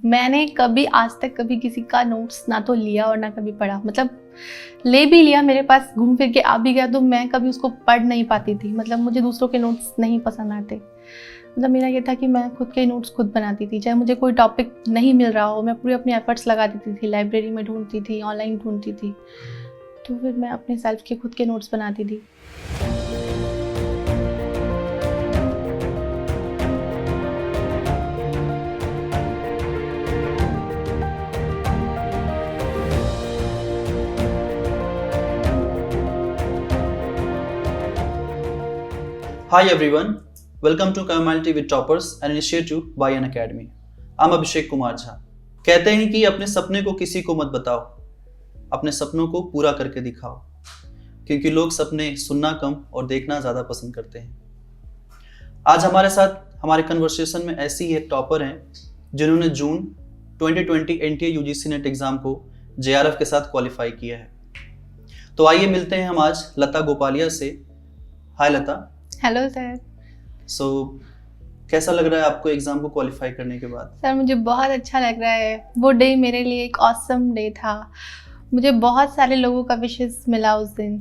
मैंने कभी आज तक कभी किसी का नोट्स ना तो लिया और ना कभी पढ़ा। मतलब ले भी लिया, मेरे पास घूम फिर के आ भी गया, तो मैं कभी उसको पढ़ नहीं पाती थी। मतलब मुझे दूसरों के नोट्स नहीं पसंद आते। मतलब मेरा ये था कि मैं खुद के नोट्स खुद बनाती थी। चाहे मुझे कोई टॉपिक नहीं मिल रहा हो, मैं पूरे अपने एफर्ट्स लगा देती थी, लाइब्रेरी में ढूंढती थी, ऑनलाइन ढूंढती थी, तो फिर मैं अपने सेल्फ के खुद के नोट्स बनाती थी। Hi everyone, welcome to Commonality with Toppers, an initiative by an academy. I'm Abhishek Kumar Jha. कहते हैं कि अपने सपने को किसी को मत बताओ, अपने सपनों को पूरा करके दिखाओ, क्योंकि लोग सपने सुनना कम और देखना ज़्यादा पसंद करते हैं। आज हमारे साथ हमारे कन्वर्सेशन में ऐसी ही एक टॉपर हैं जिन्होंने जून 2020 NTA UGC नेट एग्ज़ाम को JRF के साथ क्वालिफाई किया है। तो आइए मिलते हैं हम आज लता गोपालिया से। हाय लता। Hello sir. सो कैसा लग रहा है आपको एग्जाम को क्वालिफाई करने के बाद? सर मुझे बहुत अच्छा लग रहा है। वो डे मेरे लिए एक ऑसम डे था। मुझे बहुत सारे लोगों का विशेस मिला उस दिन।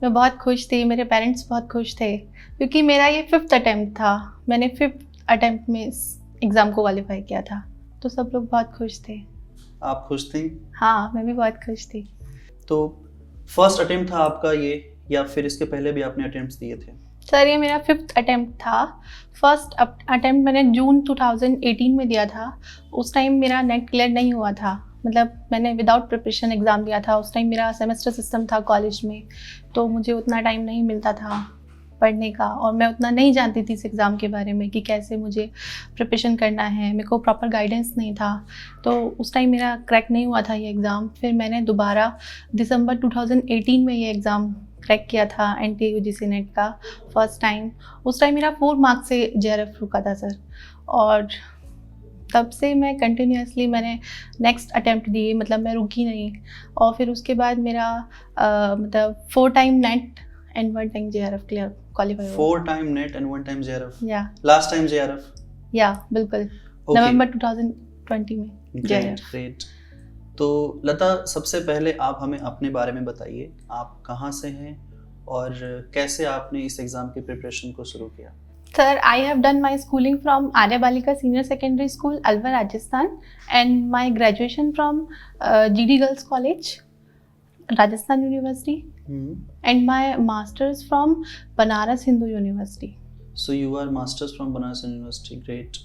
मैं बहुत खुश थी, मेरे पेरेंट्स बहुत खुश थे, क्योंकि मेरा ये 5th अटेम्प्ट था। मैंने 5th अटेम्प्ट में इस एग्ज़ाम को क्वालिफाई किया था, तो सब लोग बहुत खुश थे। आप खुश थी? हाँ, मैं भी बहुत खुश थी। तो फर्स्ट अटेम्प्ट था आपका ये, या फिर इसके पहले भी आपने अटेम्प्ट्स दिए थे? सर ये मेरा 5th अटेम्प्ट था। फर्स्ट अटेम्प्ट मैंने जून 2018 में दिया था। उस टाइम मेरा नेट क्लियर नहीं हुआ था। मतलब मैंने विदाउट प्रिपरेशन एग्ज़ाम दिया था। उस टाइम मेरा सेमेस्टर सिस्टम था कॉलेज में, तो मुझे उतना टाइम नहीं मिलता था पढ़ने का, और मैं उतना नहीं जानती थी इस एग्ज़ाम के बारे में कि कैसे मुझे प्रिपरेशन करना है। मेरे को प्रॉपर गाइडेंस नहीं था, तो उस टाइम मेरा क्रैक नहीं हुआ था ये एग्ज़ाम। फिर मैंने दोबारा दिसंबर 2018 में ये एग्ज़ाम क्रैक किया था NTA UGC नेट का फर्स्ट टाइम। उस टाइम मेरा 4 मार्क्स से JRF रुका था सर, और तब से मैं कंटिन्यूसली मैंने नेक्स्ट अटेम्प्ट दिए। मतलब मैं रुकी नहीं। और फिर उसके बाद मेरा मतलब 4 time net and 1 time JRF qualify हुआ। 4 time net and 1 time JRF? या लास्ट टाइम JRF? या बिल्कुल, नवंबर 2020 में JRF। ग्रेट। तो लता, सबसे पहले आप हमें अपने बारे में बताइए। आप कहाँ से हैं और कैसे आपने इस एग्ज़ाम की प्रिपरेशन को शुरू किया? Sir, I have done my schooling from Arya Balika Senior Secondary School, Alwar, Rajasthan, and my graduation from GD Girls College, Rajasthan University, and my masters from Banaras Hindu University. So you are masters from Banaras University. Great.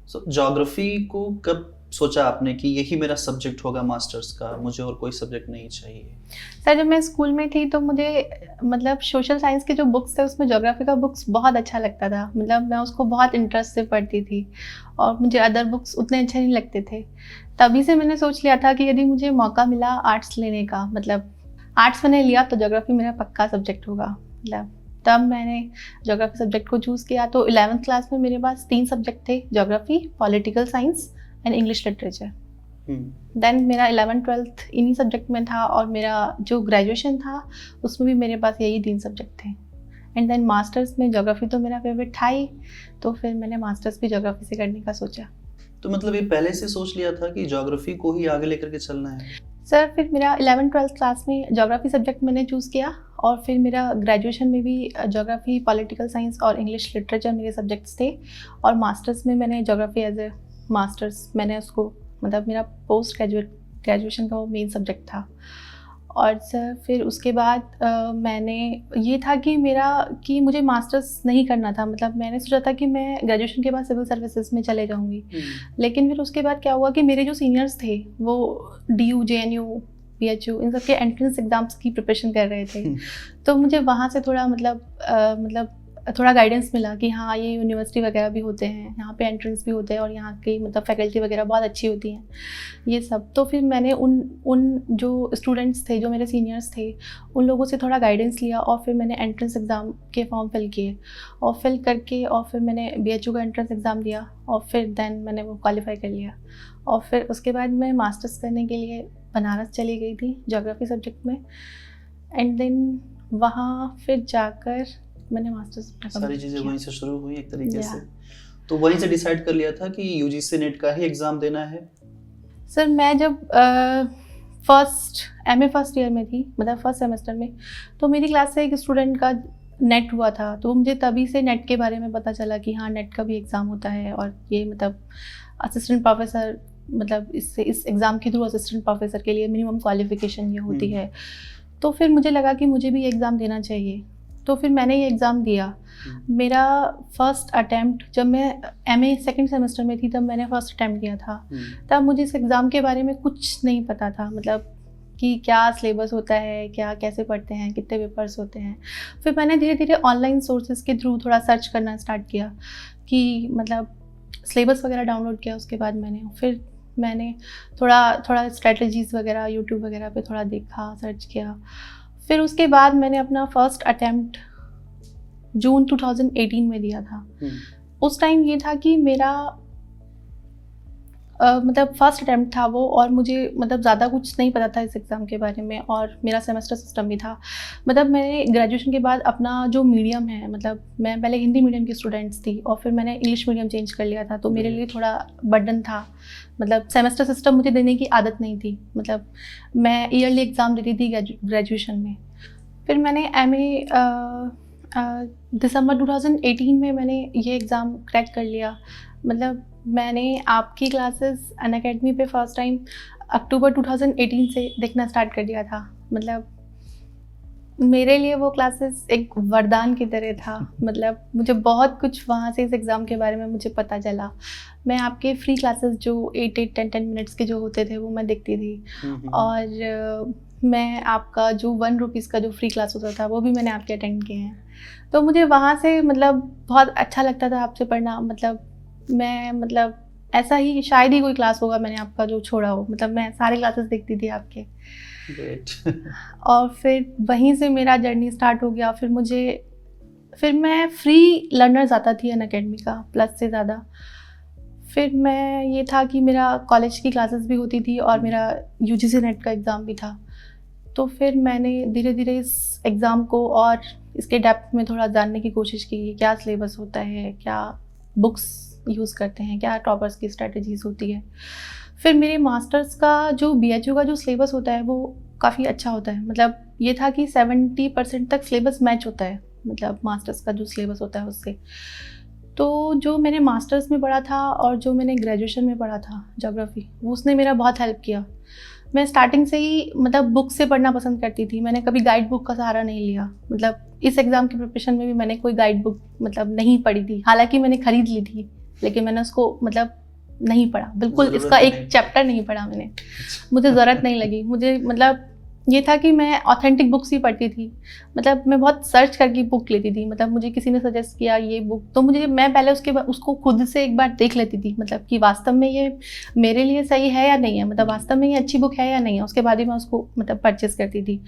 So geography को कब सोचा आपने कि यही मेरा subject होगा masters का, मुझे और कोई सब्जेक्ट नहीं चाहिए? सर जब मैं स्कूल में थी तो मुझे मतलब सोशल साइंस के जो बुक्स थे उसमें ज्योग्राफी का बुक्स बहुत अच्छा लगता था। मतलब मैं उसको बहुत इंटरेस्ट से पढ़ती थी, और मुझे अदर बुक्स उतने अच्छे नहीं लगते थे। तभी से मैंने सोच लिया था कि यदि मुझे मौका मिला आर्ट्स लेने का, मतलब आर्ट्स मैंने लिया तो ज्योग्राफी मेरा पक्का सब्जेक्ट होगा। मतलब तब मैंने ज्योग्राफी सब्जेक्ट को चूज़ किया। तो 11th क्लास में मेरे पास 3 सब्जेक्ट थे, geography, political science and English literature. Then मेरा 11th-12th इन्हीं सब्जेक्ट में था, और मेरा जो ग्रेजुएशन था उसमें भी मेरे पास यही 3 सब्जेक्ट थे। एंड देन मास्टर्स में ज्योग्राफी तो मेरा फेवरेट था ही, तो फिर मैंने मास्टर्स भी ज्योग्राफी से करने का सोचा। तो मतलब ये पहले से सोच लिया था कि ज्योग्राफी को ही आगे लेकर के चलना है? सर फिर मेरा 11th-12th क्लास में ज्योग्राफी सब्जेक्ट मैंने चूज़ किया, और फिर मेरा ग्रेजुएशन में भी ज्योग्राफी, पॉलिटिकल साइंस और इंग्लिश लिटरेचर मेरे सब्जेक्ट्स थे। और मास्टर्स में मैंने ज्योग्राफी एज ए मास्टर्स, मैंने उसको मतलब मेरा पोस्ट ग्रेजुएशन का वो मेन सब्जेक्ट था। और सर फिर उसके बाद मैंने ये था कि मुझे मास्टर्स नहीं करना था। मतलब मैंने सोचा था कि मैं ग्रेजुएशन के बाद सिविल सर्विसेज में चले जाऊंगी। लेकिन फिर उसके बाद क्या हुआ कि मेरे जो सीनियर्स थे वो DU, JNU, PHU इन सब के एंट्रेंस एग्ज़ाम्स की प्रिपरेशन कर रहे थे। तो मुझे वहाँ से थोड़ा मतलब थोड़ा गाइडेंस मिला कि हाँ ये यूनिवर्सिटी वगैरह भी होते हैं, यहाँ पे एंट्रेंस भी होते हैं, और यहाँ की मतलब फैकल्टी वगैरह बहुत अच्छी होती हैं, ये सब। तो फिर मैंने उन जो स्टूडेंट्स थे, जो मेरे सीनियर्स थे, उन लोगों से थोड़ा गाइडेंस लिया, और फिर मैंने एंट्रेंस एग्ज़ाम के फॉर्म फिल किए, और फिल करके और फिर मैंने BHU का एंट्रेंस एग्ज़ाम दिया, और फिर देन मैंने वो क्वालिफाई कर लिया। और फिर उसके बाद मैं मास्टर्स करने के लिए बनारस चली गई थी ज्योग्राफी सब्जेक्ट में। एंड देन वहाँ फिर जाकर मैंने मास्टर्स सारी चीज़ें वहीं से शुरू हुई एक तरीके से। तो वहीं से डिसाइड कर लिया था कि यूजीसी नेट का ही एग्ज़ाम देना है? सर मैं जब फर्स्ट ईयर में थी, मतलब फर्स्ट सेमेस्टर में, तो मेरी क्लास से एक स्टूडेंट का नेट हुआ था, तो मुझे तभी से नेट के बारे में पता चला कि हाँ नेट का भी एग्ज़ाम होता है और ये मतलब असिस्टेंट प्रोफेसर, मतलब इस एग्ज़ाम के थ्रू असिस्टेंट प्रोफेसर के लिए मिनिमम क्वालिफिकेशन ये होती है। तो फिर मुझे लगा कि मुझे भी ये एग्ज़ाम देना चाहिए, तो फिर मैंने ये एग्ज़ाम दिया। मेरा फर्स्ट अटैम्प्ट, जब मैं एमए सेकंड सेमेस्टर में थी तब मैंने फर्स्ट अटैम्प्ट दिया था। तब मुझे इस एग्ज़ाम के बारे में कुछ नहीं पता था, मतलब कि क्या सिलेबस होता है, क्या कैसे पढ़ते हैं, कितने पेपर्स होते हैं। फिर मैंने धीरे धीरे ऑनलाइन सोर्सेज के थ्रू थोड़ा सर्च करना स्टार्ट किया कि मतलब सिलेबस वगैरह डाउनलोड किया। उसके बाद मैंने थोड़ा स्ट्रेटजीज़ वगैरह यूट्यूब वगैरह पे थोड़ा देखा, सर्च किया। फिर उसके बाद मैंने अपना फर्स्ट अटैम्प्ट जून 2018 में दिया था। उस टाइम ये था कि मेरा मतलब फर्स्ट अटैम्प्ट था वो, और मुझे मतलब ज़्यादा कुछ नहीं पता था इस एग्ज़ाम के बारे में, और मेरा सेमेस्टर सिस्टम भी था। मतलब मैंने ग्रेजुएशन के बाद अपना जो मीडियम है, मतलब मैं पहले हिंदी मीडियम की स्टूडेंट्स थी और फिर मैंने इंग्लिश मीडियम चेंज कर लिया था, तो मेरे लिए थोड़ा बर्डन था। मतलब सेमेस्टर सिस्टम मुझे देने की आदत नहीं थी, मतलब मैं ईयरली एग्ज़ाम देती थी ग्रेजुएशन में। फिर मैंने एमए दिसंबर 2018 में मैंने ये एग्ज़ाम क्रैक कर लिया। मतलब मैंने आपकी क्लासेस अनअकैडमी पे फर्स्ट टाइम अक्टूबर 2018 से देखना स्टार्ट कर दिया था। मतलब मेरे लिए वो क्लासेस एक वरदान की तरह था। मतलब मुझे बहुत कुछ वहाँ से इस एग्ज़ाम के बारे में मुझे पता चला। मैं आपके फ्री क्लासेस जो 8-8, 10-10 मिनट्स के जो होते थे वो मैं देखती थी, और मैं आपका जो 1 रुपीज़ का जो फ्री क्लास होता था वो भी मैंने आपके अटेंड किए हैं। तो मुझे वहाँ से मतलब बहुत अच्छा लगता था आपसे पढ़ना। मतलब ऐसा ही शायद ही कोई क्लास होगा मैंने आपका जो छोड़ा हो। मतलब मैं सारे क्लासेस देखती थी आपके। और फिर वहीं से मेरा जर्नी स्टार्ट हो गया। फिर मैं फ्री लर्नर ज़्यादा थी अनअकैडमी का, प्लस से ज़्यादा। फिर मैं ये था कि मेरा कॉलेज की क्लासेस भी होती थी और मेरा यूजीसी नेट का एग्ज़ाम भी था। तो फिर मैंने धीरे धीरे इस एग्ज़ाम को और इसके डेप्थ में थोड़ा जानने की कोशिश की, क्या सिलेबस होता है, क्या बुक्स यूज़ करते हैं, क्या टॉपर्स की स्ट्रेटजीज़ होती है। फिर मेरे मास्टर्स का जो बीएचयू का जो सिलेबस होता है वो काफ़ी अच्छा होता है। मतलब ये था कि 70% तक सिलेबस मैच होता है, मतलब मास्टर्स का जो सिलेबस होता है उससे। तो जो मैंने मास्टर्स में पढ़ा था और जो मैंने ग्रेजुएशन में पढ़ा था ज्योग्राफी, वो उसने मेरा बहुत हेल्प किया। मैं स्टार्टिंग से ही मतलब बुक से पढ़ना पसंद करती थी। मैंने कभी गाइड बुक का सहारा नहीं लिया। मतलब इस एग्ज़ाम की प्रिपरेशन में भी मैंने कोई गाइड बुक मतलब नहीं पढ़ी थी। हालांकि मैंने ख़रीद ली थी, लेकिन मैंने उसको मतलब नहीं पढ़ा, बिल्कुल इसका एक चैप्टर नहीं पढ़ा मैंने। मुझे ज़रूरत नहीं लगी। मुझे मतलब ये था कि मैं ऑथेंटिक बुक्स ही पढ़ती थी। मतलब मैं बहुत सर्च करके बुक लेती थी। मतलब मुझे किसी ने सजेस्ट किया ये बुक, तो मैं पहले उसको खुद से एक बार देख लेती थी, मतलब कि वास्तव में ये मेरे लिए सही है या नहीं है, मतलब वास्तव में ये अच्छी बुक है या नहीं है। उसके बाद ही मैं उसको मतलब परचेस करती थी।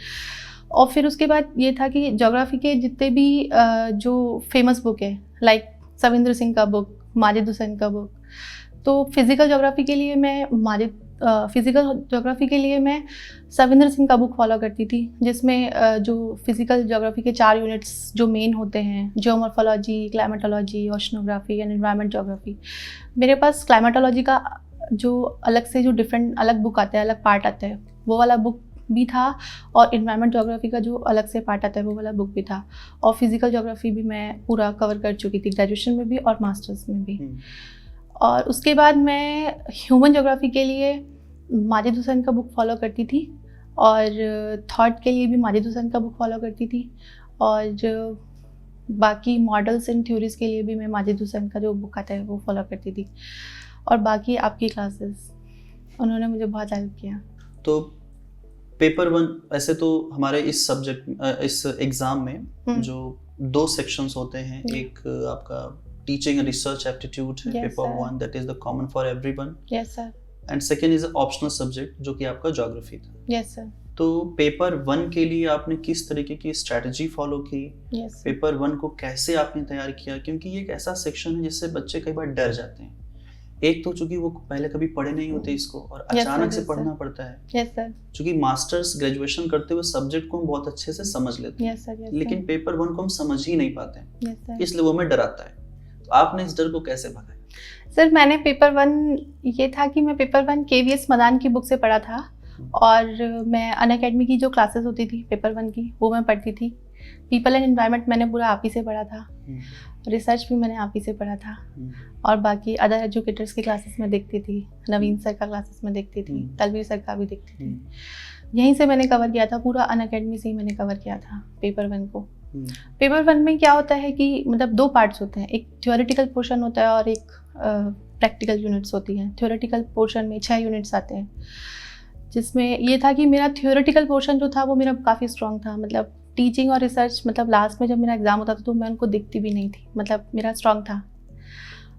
और फिर उसके बाद ये था कि ज्योग्राफी के जितने भी जो फेमस बुक है, लाइक सविंद्र सिंह का बुक, माजिद हुसैन का बुक, तो फिज़िकल ज्योग्राफी के लिए मैं सविंद्र सिंह का बुक फॉलो करती थी, जिसमें जो फिज़िकल ज्योग्राफी के 4 यूनिट्स जो मेन होते हैं, geomorphology, climatology, oceanography and environment geography. मेरे पास क्लाइमेटोलॉजी का जो अलग से जो डिफरेंट अलग बुक आता है, अलग पार्ट आता है, वो वाला बुक भी था, और एनवायरनमेंट ज्योग्राफी का जो अलग से पार्ट आता है वो वाला बुक भी था। और फिज़िकल ज्योग्राफी भी मैं पूरा कवर कर चुकी थी, ग्रेजुएशन में भी और मास्टर्स में भी। और उसके बाद मैं ह्यूमन ज्योग्राफी के लिए माजिद हुसैन का बुक फॉलो करती थी, और थॉट के लिए भी माजिद हुसैन का बुक फॉलो करती थी, और बाकी मॉडल्स एंड थ्योरीज के लिए भी मैं माजिद हुसैन का जो बुक आता है वो फॉलो करती थी। और बाकी आपकी क्लासेस, उन्होंने मुझे बहुत हेल्प किया। तो पेपर 1, ऐसे तो हमारे इस एग्ज़ाम में जो 2 सेक्शंस होते हैं, एक आपका टीचिंग एंड रिसर्च एप्टीट्यूड है, paper 1, that is the common for everyone. Yes sir. And second is optional subject जो कि आपका ज्योग्राफी था। Yes sir. तो पेपर 1 के लिए आपने किस तरीके की स्ट्रैटेजी फॉलो की? पेपर 1 को कैसे आपने तैयार किया? क्योंकि ये एक ऐसा सेक्शन है जिससे बच्चे कई बार डर जाते हैं। एक तो चूंकि वो पहले कभी पढ़े नहीं होते इसको, और अचानक से पढ़ना पड़ता है। Yes sir. चूंकि मास्टर्स ग्रेजुएशन करते हुए सब्जेक्ट को हम बहुत अच्छे से समझ लेते हैं, लेकिन पेपर 1 को हम समझ ही नहीं पाते हैं, इसलिए वो हमें डराता है। तो आपने इस डर को कैसे भगाया? सर मैंने पेपर 1 ये था कि मैं पेपर 1 केवीएस मदान की बुक से पढ़ा था और मैं अनअकैडमी की जो क्लासेस होती थी पेपर 1 की वो मैं पढ़ती थी। पीपल एंड एनवायरनमेंट मैंने पूरा आप ही से पढ़ा था, रिसर्च भी मैंने आप ही से पढ़ा था और बाकी अदर एजुकेटर्स की क्लासेस में देखती थी, नवीन सर का क्लासेस में देखती थी, तलवीर सर का भी देखती थी। यहीं से मैंने कवर किया था, पूरा अनअकैडमी से ही मैंने कवर किया था पेपर 1 को। पेपर 1 में क्या होता है कि मतलब 2 पार्ट्स होते हैं, एक थ्योरेटिकल पोर्शन होता है और एक प्रैक्टिकल यूनिट्स होती हैं। थ्योरेटिकल पोर्शन में 6 यूनिट्स आते हैं, जिसमें ये था कि मेरा थ्योरेटिकल पोर्शन जो था वो मेरा काफ़ी स्ट्रॉन्ग था। मतलब टीचिंग और रिसर्च मतलब लास्ट में जब मेरा एग्ज़ाम होता था तो मैं उनको दिखती भी नहीं थी, मतलब मेरा स्ट्रॉन्ग था।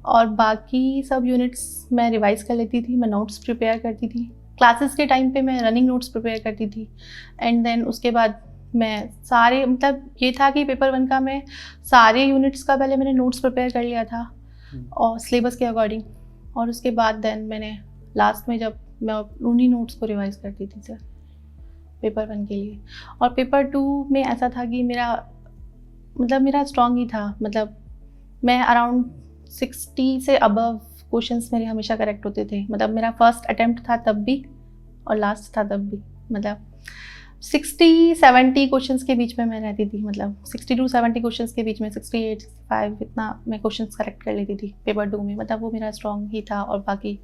और बाकी सब यूनिट्स मैं रिवाइज़ कर लेती थी, मैं नोट्स प्रिपेयर करती थी। क्लासेस के टाइम पे मैं रनिंग नोट्स प्रिपेयर करती थी एंड देन उसके बाद मैं सारे मतलब ये था कि पेपर 1 का मैं सारे यूनिट्स का पहले मैंने नोट्स प्रिपेयर कर लिया था और सिलेबस के अकॉर्डिंग, और उसके बाद देन मैंने लास्ट में जब मैं उन्हीं नोट्स को रिवाइज करती थी सर पेपर 1 के लिए। और पेपर 2 में ऐसा था कि मेरा स्ट्रॉन्ग ही था, मतलब मैं अराउंड 60 से अबव क्वेश्चंस मेरे हमेशा करेक्ट होते थे। मतलब मेरा फर्स्ट अटेम्प्ट था तब भी और लास्ट था तब भी, मतलब 60-70 क्वेश्चंस के बीच में मैं रहती थी, मतलब 60 to 70 क्वेश्चंस के बीच में 68-65 इतना मैं क्वेश्चंस करेक्ट कर लेती थी पेपर 2 में। मतलब वो मेरा स्ट्रॉन्ग ही था। और बाकी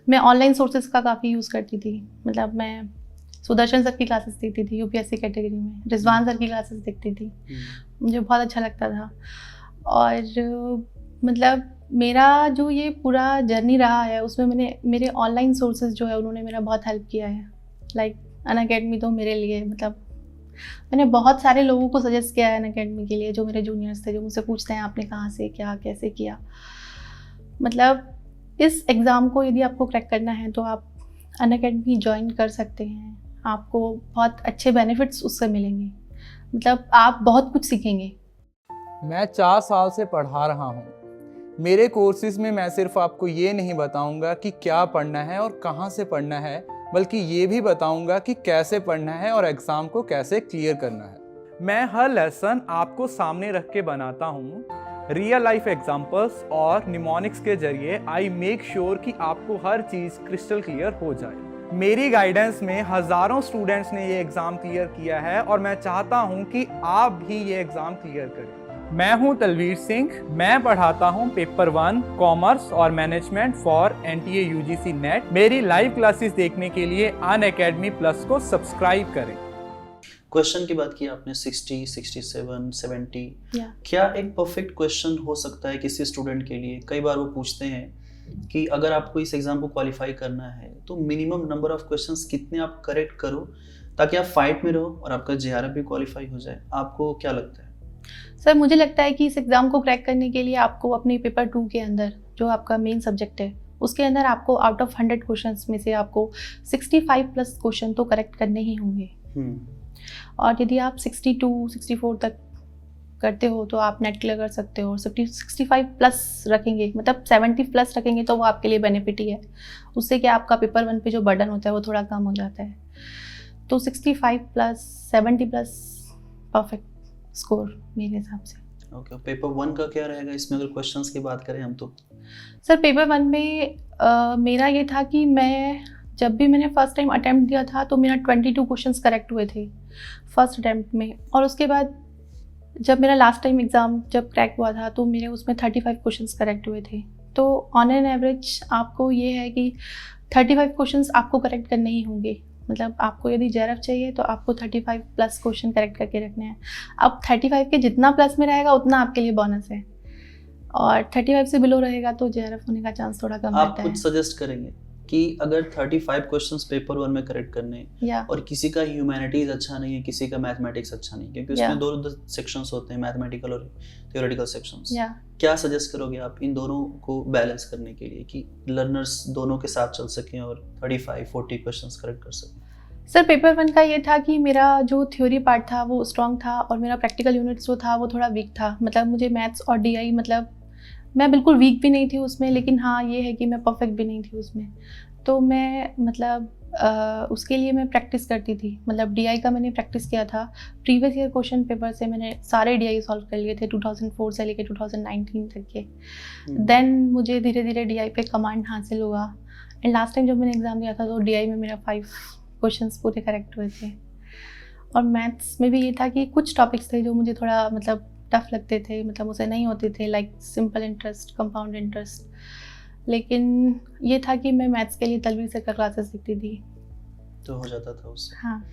मैं ऑनलाइन सोर्सेज का काफ़ी यूज़ करती थी। मतलब मैं सुदर्शन सर की क्लासेस देखती थी यूपीएससी कैटेगरी में, रिजवान सर की क्लासेस देखती थी, मुझे बहुत अच्छा लगता था। और मतलब मेरा जो ये पूरा जर्नी रहा है उसमें मेरे ऑनलाइन सोर्सेज जो है उन्होंने मेरा बहुत हेल्प किया है। लाइक अनअकैडमी तो मेरे लिए मतलब मैंने बहुत सारे लोगों को सजेस्ट किया है अनअकैडमी के लिए, जो मेरे जूनियर्स थे, जो मुझसे पूछते हैं आपने कहाँ से क्या कैसे किया। मतलब इस एग्ज़ाम को यदि आपको क्रैक करना है तो आप अनअकैडमी ज्वाइन कर सकते हैं, आपको बहुत अच्छे बेनिफिट्स उससे मिलेंगे, मतलब आप बहुत कुछ सीखेंगे। मैं 4 साल से पढ़ा रहा हूँ। मेरे कोर्सेज में मैं सिर्फ आपको ये नहीं बताऊंगा कि क्या पढ़ना है और कहाँ से पढ़ना है, बल्कि ये भी बताऊंगा कि कैसे पढ़ना है और एग्ज़ाम को कैसे क्लियर करना है। मैं हर लेसन आपको सामने रख के बनाता हूँ। रियल लाइफ एग्जाम्पल्स और निमोनिक्स के जरिए आई मेक श्योर कि आपको हर चीज़ क्रिस्टल क्लियर हो जाए। मेरी गाइडेंस में हज़ारों स्टूडेंट्स ने ये एग्ज़ाम क्लियर किया है और मैं चाहता हूँ कि आप भी ये एग्ज़ाम क्लियर करें। मैं हूं तलवीर सिंह, मैं पढ़ाता हूं पेपर 1 कॉमर्स और management for NTA UGC net. मेरी लाइव क्लासेस देखने के लिए अनअकैडमी प्लस को सब्सक्राइब करें। क्वेश्चन की बात की आपने 60, 67, 70 क्या एक परफेक्ट क्वेश्चन हो सकता है किसी स्टूडेंट के लिए? कई बार वो पूछते हैं कि अगर आपको इस एग्जाम को क्वालिफाई करना है तो मिनिमम नंबर ऑफ क्वेश्चंस कितने आप करेक्ट करो ताकि आप फाइट में रहो और आपका जेआरएफ भी क्वालिफाई हो जाए। आपको क्या लगता है? सर मुझे लगता है कि इस एग्ज़ाम को क्रैक करने के लिए आपको अपने पेपर 2 के अंदर जो आपका मेन सब्जेक्ट है उसके अंदर आपको आउट ऑफ 100 क्वेश्चंस में से आपको 65 प्लस क्वेश्चन तो करेक्ट करने ही होंगे। और यदि आप 62-64 तक करते हो तो आप नेट क्लियर कर सकते हो। 65 प्लस रखेंगे, मतलब 70 प्लस रखेंगे तो वो आपके लिए बेनिफिट ही है। उससे क्या आपका पेपर 1 पे जो बर्डन होता है वो थोड़ा कम हो जाता है। तो 65 प्लस 70 प्लस परफेक्ट स्कोर मेरे हिसाब से। ओके, पेपर 1 का क्या रहेगा इसमें अगर क्वेश्चंस की बात करें हम तो? सर पेपर 1 में मेरा ये था कि जब भी मैंने फर्स्ट टाइम अटैम्प्ट दिया था तो मेरा 22 क्वेश्चंस करेक्ट हुए थे फर्स्ट अटैम्प्ट में। और उसके बाद जब मेरा लास्ट टाइम एग्ज़ाम जब क्रैक हुआ था तो मेरे उसमें 35 क्वेश्चंस करेक्ट हुए थे। तो ऑन एन एवरेज आपको ये है कि 35 क्वेश्चंस आपको करेक्ट करने ही होंगे। मतलब आपको यदि जेआरएफ चाहिए तो आपको 35 प्लस क्वेश्चन करेक्ट करके रखने हैं। अब 35 के जितना प्लस में रहेगा उतना आपके लिए बोनस है, और 35 से बिलो रहेगा तो जेआरएफ होने का चांस थोड़ा कम रहता है। आप कुछ सजेस्ट करेंगे कि अगर 35 क्वेश्चंस पेपर 1 में करेक्ट करने और किसी का ह्यूमैनिटीज अच्छा नहीं है, किसी का मैथमेटिक्स अच्छा नहीं, क्योंकि उसमें दो सेक्शंस होते हैं, मैथमेटिकल और थ्योरेटिकल सेक्शंस, क्या सजेस्ट करोगे आप इन दोनों को बैलेंस करने के लिए कि लर्नर्स दोनों के साथ चल सकें और 35-40 क्वेश्चंस करेक्ट कर सकें? सर पेपर 1 का ये था कि मेरा जो थ्योरी पार्ट था वो स्ट्रॉन्ग था और मेरा प्रैक्टिकल यूनिट्स जो था वो थोड़ा वीक था। मतलब मुझे मैथ्स और डीआई, मतलब मैं बिल्कुल वीक भी नहीं थी उसमें, लेकिन हाँ ये है कि मैं परफेक्ट भी नहीं थी उसमें। तो मैं मतलब उसके लिए मैं प्रैक्टिस करती थी, मतलब डीआई का मैंने प्रैक्टिस किया था। प्रीवियस ईयर क्वेश्चन पेपर से मैंने सारे डीआई सॉल्व कर लिए थे 2004 से लेकर 2019 तक के। देन मुझे धीरे धीरे डीआई पे कमांड हासिल हुआ एंड लास्ट टाइम जब मैंने एग्ज़ाम दिया था तो डीआई में मेरा 5 क्वेश्चंस पूरे करेक्ट हुए थे। और मैथ्स में भी ये था कि कुछ टॉपिक्स थे जो मुझे थोड़ा मतलब टफ लगते थे, मतलब मुझसे नहीं होते थे, like simple interest, compound interest. लेकिन ये था कि मैं मैथ्स के लिए तलवी सर का क्लासेस देखती थी, तो हो जाता था उससे। हाँ।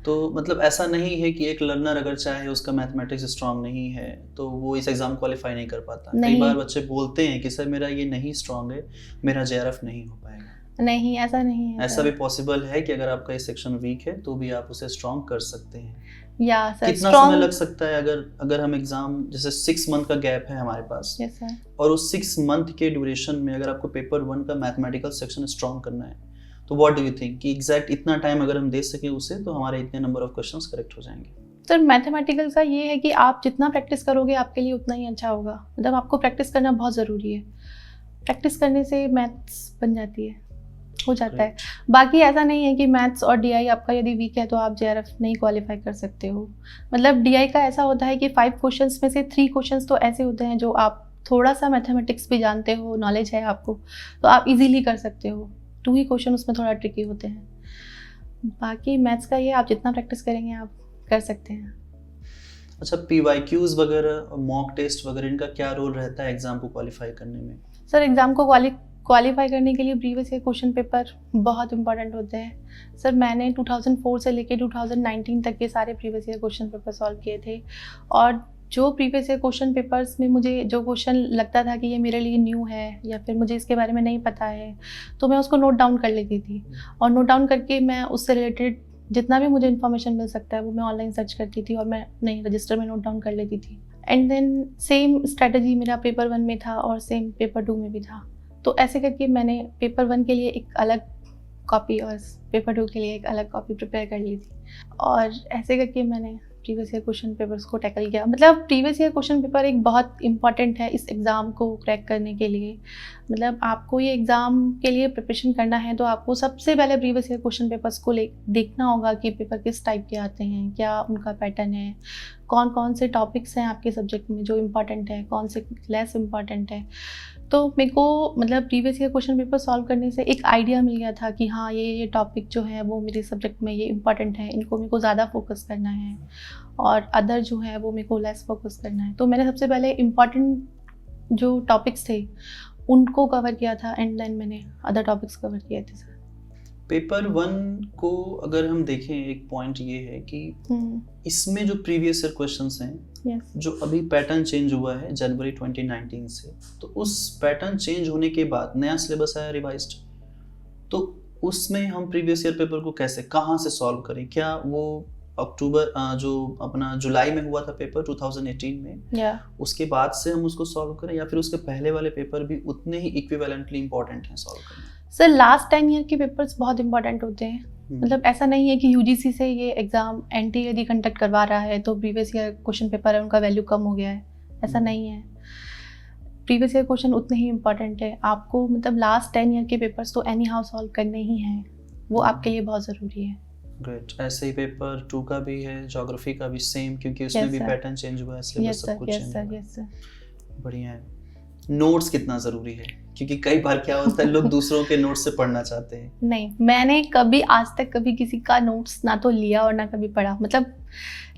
तो मतलब ऐसा नहीं है कि एक लर्नर अगर चाहे उसका मैथमेटिक्स स्ट्रांग नहीं है तो वो इस एग्ज़ाम क्वालिफाई नहीं कर पाता। कई नहीं। बार बच्चे बोलते हैं कि सर मेरा ये नहीं स्ट्रांग है, मेरा जेआरएफ नहीं हो पाएगा। नहीं, ऐसा नहीं है ऐसा भी पॉसिबल है कि अगर आपका ये सेक्शन वीक है तो भी आप उसे स्ट्रांग कर सकते हैं। या सर कितना समय लग सकता है अगर हम एग्जाम, जैसे 6 मंथ का गैप है हमारे पास, यस सर, और उस 6 मंथ के ड्यूरेशन में अगर आपको पेपर 1 का मैथमेटिकल सेक्शन स्ट्रांग करना है तो व्हाट डू यू थिंक कि एग्जैक्ट इतना टाइम अगर हम दे सकें उसे तो हमारे इतने नंबर ऑफ क्वेश्चंस करेक्ट हो जाएंगे? सर मैथमेटिकल का ये है कि आप जितना प्रैक्टिस करोगे आपके लिए उतना ही अच्छा होगा। मतलब आपको प्रैक्टिस करना बहुत ज़रूरी है। प्रैक्टिस करने से मैथ्स बन जाती है, हो जाता है। बाकी ऐसा नहीं है कि मैथ्स और डीआई आपका यदि वीक है तो आप जेआरएफ नहीं क्वालिफाई कर सकते हो। मतलब डीआई का ऐसा होता है कि 5 क्वेश्चंस में से 3 क्वेश्चंस तो ऐसे होते हैं जो आप थोड़ा सा मैथमेटिक्स भी जानते हो, नॉलेज है आपको, तो आप इजीली कर सकते हो। 2 ही क्वेश्चन उसमें थोड़ा ट्रिकी होते हैं। बाकी मैथ्स का ये आप जितना प्रैक्टिस करेंगे आप कर सकते हैं। अच्छा, पीवाईक्यूज वगैरह, मॉक टेस्ट वगैरह, इनका क्या रोल रहता है एग्जाम को क्वालिफाई करने में? सर एग्ज़ाम को क्वालिफाई करने के लिए प्रीवियस ईयर क्वेश्चन पेपर बहुत इंपॉर्टेंट होते हैं। सर मैंने 2004 से लेके 2019 तक के सारे previous year question paper solve किए थे, और जो प्रीवियस ईयर क्वेश्चन पेपर्स में मुझे जो क्वेश्चन लगता था कि ये मेरे लिए न्यू है या फिर मुझे इसके बारे में नहीं पता है तो मैं उसको नोट डाउन कर लेती थी, और नोट डाउन करके मैं उससे रिलेटेड जितना भी मुझे इन्फॉर्मेशन मिल सकता है वो मैं ऑनलाइन सर्च करती थी और मैं नहीं रजिस्टर में नोट डाउन कर लेती थी। एंड देन सेम स्ट्रैटेजी मेरा पेपर 1 में था और सेम पेपर 2 में भी था। तो ऐसे करके मैंने पेपर 1 के लिए एक अलग कॉपी और पेपर 2 के लिए एक अलग कॉपी प्रिपेयर कर ली थी, और ऐसे करके मैंने प्रीवियस ईयर क्वेश्चन पेपर्स को टैकल किया। मतलब प्रीवियस ईयर क्वेश्चन पेपर एक बहुत इंपॉर्टेंट है इस एग्ज़ाम को क्रैक करने के लिए। मतलब आपको ये एग्ज़ाम के लिए प्रिपरेशन करना है तो आपको सबसे पहले प्रीवियस ईयर क्वेश्चन पेपर्स को देखना होगा कि पेपर किस टाइप के आते हैं, क्या उनका पैटर्न है, कौन कौन से टॉपिक्स हैं आपके सब्जेक्ट में जो इम्पॉर्टेंट है, कौन से लेस इम्पॉर्टेंट है। तो मेरे को मतलब previous year question paper solve करने से एक आइडिया मिल गया था कि हाँ ये टॉपिक जो है वो मेरे सब्जेक्ट में ये इंपॉर्टेंट है, इनको मेरे को ज़्यादा फोकस करना है, और अदर जो है वो मेरे को लेस फोकस करना है। तो मैंने सबसे पहले इम्पॉर्टेंट जो टॉपिक्स थे उनको कवर किया था, एंड देन मैंने अदर टॉपिक्स कवर किए थे। सर पेपर 1 को अगर हम देखें, एक पॉइंट ये है कि इसमें जो प्रीवियस ईयर क्वेश्चंस हैं, yes. जो अभी पैटर्न चेंज हुआ है जनवरी 2019 से, तो उस पैटर्न चेंज होने के बाद नया सिलेबस आया रिवाइज्ड, तो उसमें हम प्रीवियस ईयर पेपर को कैसे, कहाँ से सॉल्व करें? क्या वो अक्टूबर जो अपना जुलाई में हुआ था पेपर 2018 में, उसके बाद से हम उसको सॉल्व करें, या फिर उसके पहले वाले पेपर भी उतने ही इक्विवेलेंटली इंपॉर्टेंट हैं सॉल्व करना? सर लास्ट 10 ईयर के पेपर्स बहुत इंपॉर्टेंट होते हैं। मतलब ऐसा नहीं है कि यूजीसी से ये एग्ज़ाम एनटी यदि कंडक्ट करवा रहा है तो प्रीवियस ईयर क्वेश्चन पेपर है उनका वैल्यू कम हो गया है, ऐसा नहीं है। प्रीवियस ईयर क्वेश्चन उतने ही इंपॉर्टेंट है। आपको मतलब लास्ट 10 ईयर के पेपर्स तो एनी हाउ सॉल्व करने ही हैं, वो आपके लिए बहुत ज़रूरी है। ग्रेट। ऐसे ही पेपर 2 का भी है, ज्योग्राफी का भी सेम, क्योंकि उसमें भी पैटर्न चेंज हुआ है, सिलेबस सब कुछ चेंज हुआ है। बढ़िया है। नोट्स कितना ज़रूरी है? क्योंकि कई बार क्या होता है लोग दूसरों के नोट्स से पढ़ना चाहते हैं। नहीं, मैंने कभी आज तक कभी किसी का नोट्स ना तो लिया और ना कभी पढ़ा। मतलब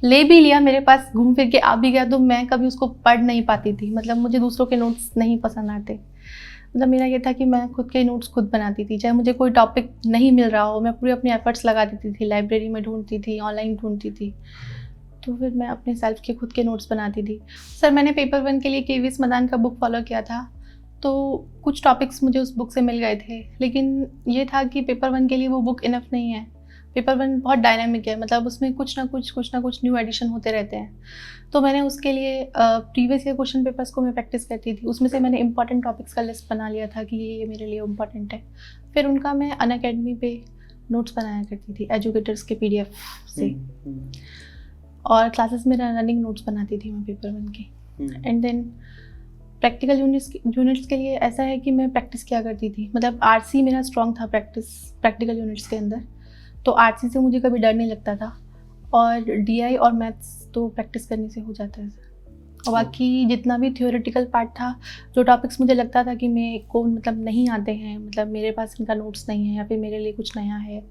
ले भी लिया, मेरे पास घूम फिर के आ भी गया, तो मैं कभी उसको पढ़ नहीं पाती थी। मतलब मुझे दूसरों के नोट्स नहीं पसंद आते। मतलब मेरा ये था कि मैं खुद के नोट्स खुद बनाती थी, चाहे मुझे कोई टॉपिक नहीं मिल रहा हो, मैं पूरे अपने एफर्ट्स लगा देती थी, लाइब्रेरी में ढूंढती थी, ऑनलाइन ढूंढती थी, तो फिर मैं अपने सेल्फ के खुद के नोट्स बनाती थी। सर मैंने पेपर 1 के लिए केवीएस मदान का बुक फॉलो किया था, तो कुछ टॉपिक्स मुझे उस बुक से मिल गए थे, लेकिन ये था कि पेपर 1 के लिए वो बुक इनफ नहीं है। पेपर 1 बहुत डायनामिक है, मतलब उसमें कुछ ना कुछ न्यू एडिशन होते रहते हैं। तो मैंने उसके लिए प्रीवियस ईयर क्वेश्चन पेपर्स को मैं प्रैक्टिस करती थी, उसमें से मैंने इंपॉर्टेंट टॉपिक्स का लिस्ट बना लिया था कि ये मेरे लिए इम्पॉर्टेंट है। फिर उनका मैं अनअकैडमी पे नोट्स बनाया करती थी एजुकेटर्स के PDF से, और क्लासेस में रनिंग नोट्स बनाती थी मैं पेपर 1 के। एंड देन प्रैक्टिकल यूनिट्स के लिए ऐसा है कि मैं प्रैक्टिस किया करती थी, मतलब आरसी मेरा स्ट्रॉन्ग था प्रैक्टिकल यूनिट्स के अंदर, तो आरसी से मुझे कभी डर नहीं लगता था, और डीआई और मैथ्स तो प्रैक्टिस करने से हो जाता है सर। और बाकी जितना भी थियोरेटिकल पार्ट था, जो टॉपिक्स मुझे लगता था कि मेरे को मतलब नहीं आते हैं, मतलब मेरे पास इनका नोट्स नहीं है या फिर मेरे लिए कुछ नया है,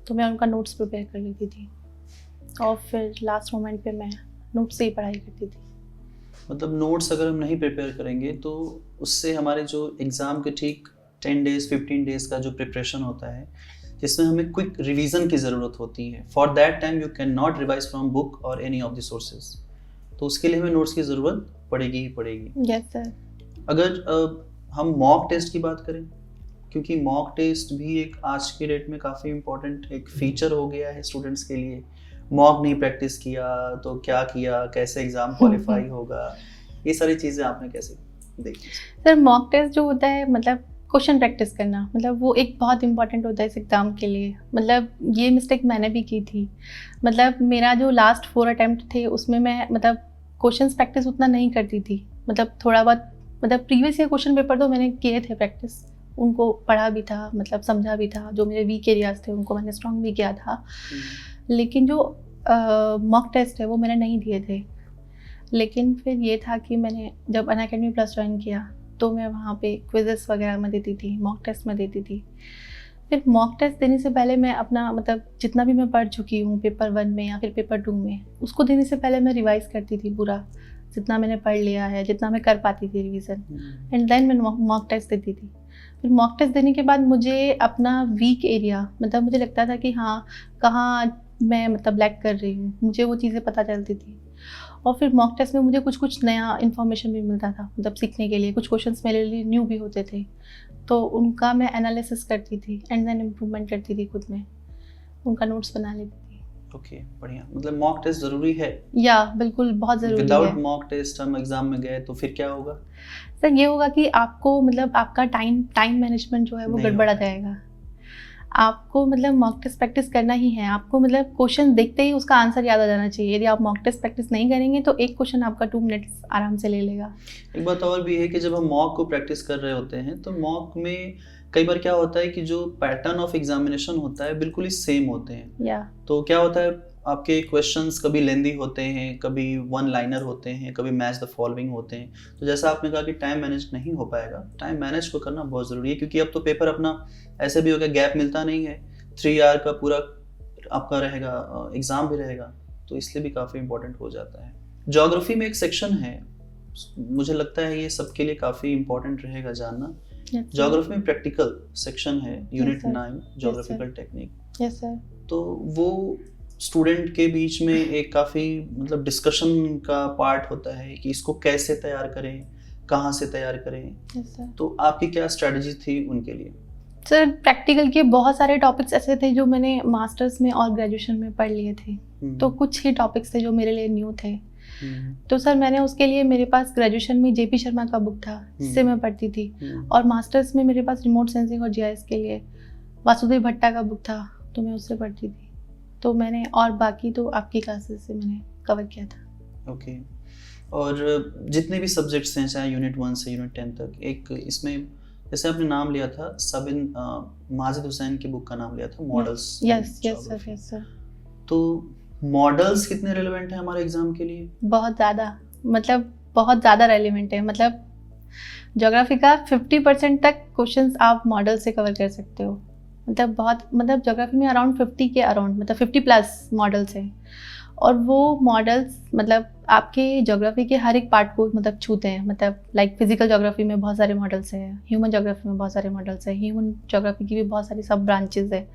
तो मैं उनका नोट्स प्रिपेयर कर लेती थी और फिर लास्ट मोमेंट पे मैं नोट्स से ही पढ़ाई करती थी। मतलब नोट्स अगर हम नहीं प्रिपेयर करेंगे तो उससे हमारे जो एग्ज़ाम के ठीक 10 डेज 15 डेज का जो प्रिपरेशन होता है, जिसमें हमें क्विक रिवीजन की ज़रूरत होती है, for that time you can not revise from book और एनी ऑफ द सोर्सेज, तो उसके लिए हमें नोट्स की ज़रूरत पड़ेगी ही पड़ेगी। Yes sir. अगर हम मॉक टेस्ट की बात करें, क्योंकि मॉक टेस्ट भी एक आज के डेट में काफ़ी इम्पोर्टेंट एक फीचर हो गया है स्टूडेंट्स के लिए। मॉक नहीं प्रैक्टिस किया तो क्या किया, कैसे एग्ज़ाम क्वालिफाई होगा, ये सारी चीज़ें आपने कैसे देखी? सर मॉक टेस्ट जो होता है, मतलब क्वेश्चन प्रैक्टिस करना, मतलब वो एक बहुत इंपॉर्टेंट होता है इस एग्ज़ाम के लिए। मतलब ये मिस्टेक मैंने भी की थी, मतलब मेरा जो लास्ट 4 अटैम्प्ट थे उसमें मैं मतलब क्वेश्चंस प्रैक्टिस उतना नहीं करती थी, मतलब थोड़ा बहुत, मतलब प्रीवियस ईयर क्वेश्चन पेपर तो मैंने किए थे प्रैक्टिस, उनको पढ़ा भी था, मतलब समझा भी था, जो मेरे वीक एरियाज थे उनको मैंने स्ट्रॉन्ग भी किया था, लेकिन जो मॉक टेस्ट है वो मैंने नहीं दिए थे। लेकिन फिर ये था कि मैंने जब अनअकैडमी प्लस ज्वाइन किया तो मैं वहाँ पे क्विज़ेस वगैरह में देती थी, मॉक टेस्ट में देती थी। फिर मॉक टेस्ट देने से पहले मैं अपना मतलब जितना भी मैं पढ़ चुकी हूँ पेपर 1 में या फिर पेपर 2 में, उसको देने से पहले मैं रिवाइज़ करती थी पूरा, जितना मैंने पढ़ लिया है, जितना मैं कर पाती थी रिवीजन, एंड देन मैं मॉक टेस्ट देती थी। फिर मॉक टेस्ट देने के बाद मुझे अपना वीक एरिया, मतलब मुझे लगता था कि हाँ कहाँ मैं मतलब लैग कर रही हूँ, मुझे वो चीज़ें पता चलती थी। और फिर मॉक टेस्ट में मुझे कुछ नया इन्फॉर्मेशन भी मिलता था, मतलब सीखने के लिए कुछ क्वेश्चंस मेरे लिए न्यू भी होते थे, तो उनका मैं एनालिसिस करती थी एंड देन इम्प्रूवमेंट करती थी खुद में, उनका नोट्स बना लेती थी। ओके, बढ़िया। मतलब मॉक टेस्ट ज़रूरी है? या बिल्कुल बहुत ज़रूरी है। विदाउट मॉक टेस्ट हम एग्ज़ाम में गए तो फिर क्या होगा? सर ये होगा कि आपको मतलब आपका टाइम मैनेजमेंट जो है वो नहीं गड़बड़ा होगा। जाएगा। आपको मतलब मॉक टेस्ट प्रैक्टिस करना ही है, आपको मतलब क्वेश्चन देखते ही उसका आंसर याद आ जाना चाहिए। यदि आप मॉक टेस्ट प्रैक्टिस नहीं करेंगे तो एक क्वेश्चन आपका 2 मिनट्स आराम से ले लेगा। एक बात और भी है कि जब हम मॉक को प्रैक्टिस कर रहे होते हैं तो मॉक में कई बार क्या होता है कि जो पैटर्न ऑफ एग्जामिनेशन होता है बिल्कुल ही सेम होते हैं। या तो क्या होता है, आपके क्वेश्चंस कभी लेंदी होते हैं, कभी वन लाइनर होते हैं, कभी मैच द फॉलोइंग होते हैं। तो जैसा आपने कहा कि टाइम मैनेज नहीं हो पाएगा, टाइम मैनेज को करना बहुत ज़रूरी है, क्योंकि अब तो पेपर अपना ऐसे भी हो गया, गैप मिलता नहीं है, 3 आवर का पूरा आपका रहेगा, एग्ज़ाम भी रहेगा, तो इसलिए भी काफ़ी इंपॉर्टेंट हो जाता है। ज्योग्राफी में एक सेक्शन है, मुझे लगता है ये सबके लिए काफ़ी इंपॉर्टेंट रहेगा जानना। ज्योग्राफी में प्रैक्टिकल सेक्शन है, unit 9 geographical technique. Yes sir. तो वो स्टूडेंट के बीच में एक काफ़ी मतलब डिस्कशन का पार्ट होता है कि इसको कैसे तैयार करें, कहाँ से तैयार करें। Yes sir. तो आपकी क्या स्ट्रेटजी थी उनके लिए? सर प्रैक्टिकल के बहुत सारे टॉपिक्स ऐसे थे जो मैंने मास्टर्स में और ग्रेजुएशन में पढ़ लिए थे, तो कुछ ही टॉपिक्स थे जो मेरे लिए न्यू थे। तो सर मैंने उसके लिए, मेरे पास ग्रेजुएशन में जेपी शर्मा का बुक था जिससे मैं पढ़ती थी, और मास्टर्स में मेरे पास रिमोट सेंसिंग और जीआईएस के लिए वासुदेव भट्टा का बुक था, तो मैं उससे पढ़ती थी। तो मैंने, और बाकी तो आपकी क्लासेस से मैंने कवर किया था। ओके। और जितने भी सब्जेक्ट्स हैं, चाहे यूनिट 1 से यूनिट 10 तक, एक इसमें जैसे आपने नाम लिया था सबिन माजिद हुसैन की बुक का नाम लिया था, models. Yes sir, yes sir. तो मॉडल्स कितने रेलेवेंट हैं हमारे एग्जाम के लिए? बहुत ज़्यादा, मतलब बहुत ज़्यादा रेलिवेंट है। मतलब ज्योग्राफी का 50% तक क्वेश्चंस आप मॉडल से कवर कर सकते हो। मतलब बहुत, मतलब ज्योग्राफी में अराउंड 50 के अराउंड, मतलब 50+ मॉडल्स हैं, और वो मॉडल्स मतलब आपके ज्योग्राफी के हर एक पार्ट को मतलब छूते हैं। मतलब लाइक फिजिकल ज्योग्राफी में बहुत सारे मॉडल्स हैं, ह्यूमन ज्योग्राफी में बहुत सारे मॉडल्स हैं, ह्यूमन ज्योग्राफी की भी बहुत सारी सब ब्रांचेज है,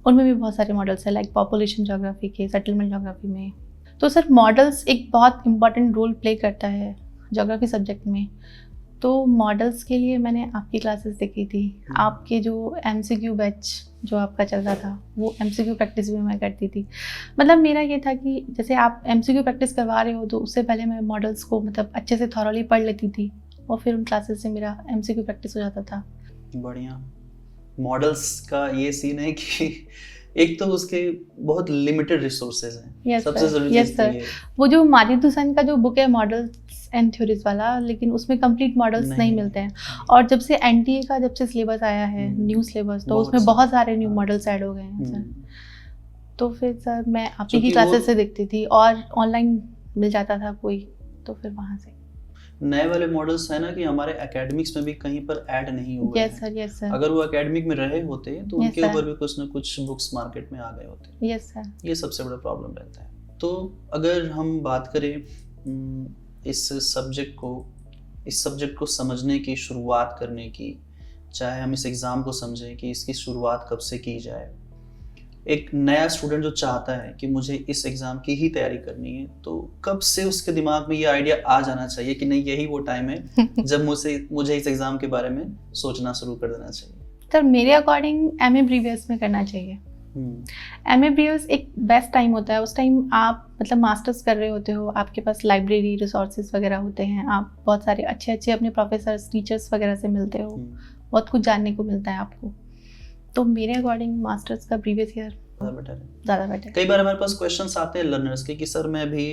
उनमें भी बहुत सारे मॉडल्स हैं, लाइक पॉपुलेशन ज्योग्राफी के, सेटलमेंट ज्योग्राफी में। तो सर मॉडल्स एक बहुत इंपॉर्टेंट रोल प्ले करता है ज्योग्राफी सब्जेक्ट में। तो मॉडल्स के लिए मैंने आपकी क्लासेस देखी थी, आपके जो MCQ बैच जो आपका चल रहा था, वो MCQ प्रैक्टिस भी मैं करती थी। मतलब मेरा ये था कि जैसे आप MCQ प्रैक्टिस करवा रहे हो तो उससे पहले मैं मॉडल्स को मतलब अच्छे से थॉरली पढ़ लेती थी, और फिर उन क्लासेस से मेरा MCQ प्रैक्टिस हो जाता था। बढ़िया। मॉडल्स का ये सीन है कि एक तो उसके बहुत लिमिटेड रिसोर्सेज हैं। Yes, सबसे sir. ज़रूरी Yes, चीज़ तो sir. ये है। वो जो माजिद हुसैन का जो बुक है मॉडल्स एंड थ्योरीज वाला, लेकिन उसमें कंप्लीट मॉडल्स नहीं मिलते हैं। और जब से एनटीए का जब से सिलेबस आया है, न्यू सिलेबस, तो उसमें बहुत सारे न्यू मॉडल्स ऐड हो गए हैं सर। तो फिर सर मैं आप ही की क्लासेस से देखती थी और ऑनलाइन मिल जाता था कोई, तो फिर वहाँ से नए वाले मॉडल्स है ना कि हमारे एकेडमिक्स में भी कहीं पर ऐड नहीं हुए यस सर, यस सर। अगर वो एकेडमिक में रहे होते तो Yes, उनके sir. ऊपर भी कुछ ना कुछ बुक्स मार्केट में आ गए होते। Yes sir. ये सबसे बड़ा प्रॉब्लम रहता है। तो अगर हम बात करें इस सब्जेक्ट को समझने की, शुरुआत करने की, चाहे हम इस एग्ज़ाम को समझें कि इसकी शुरुआत कब से की जाए, एक नया स्टूडेंट जो चाहता है कि मुझे इस एग्ज़ाम की ही तैयारी करनी है, तो कब से उसके दिमाग में ये आइडिया आ जाना चाहिए कि नहीं यही वो टाइम है जब मुझे इस एग्ज़ाम के बारे में सोचना शुरू कर देना चाहिए? सर मेरे अकॉर्डिंग एमए प्रीवियस में करना चाहिए। एमए प्रीवियस एक बेस्ट टाइम होता है। उस टाइम आप मतलब मास्टर्स कर रहे होते हो, आपके पास लाइब्रेरी रिसोर्सेज वगैरह होते हैं, आप बहुत सारे अच्छे अच्छे अपने प्रोफेसर्स टीचर्स वगैरह से मिलते हो, बहुत कुछ जानने को मिलता है आपको। तो मेरे अकॉर्डिंग मास्टर्स का प्रीवियस ईयर ज़्यादा बेटर है। कई बार हमारे पास क्वेश्चंस आते हैं लर्नर्स के कि सर मैं अभी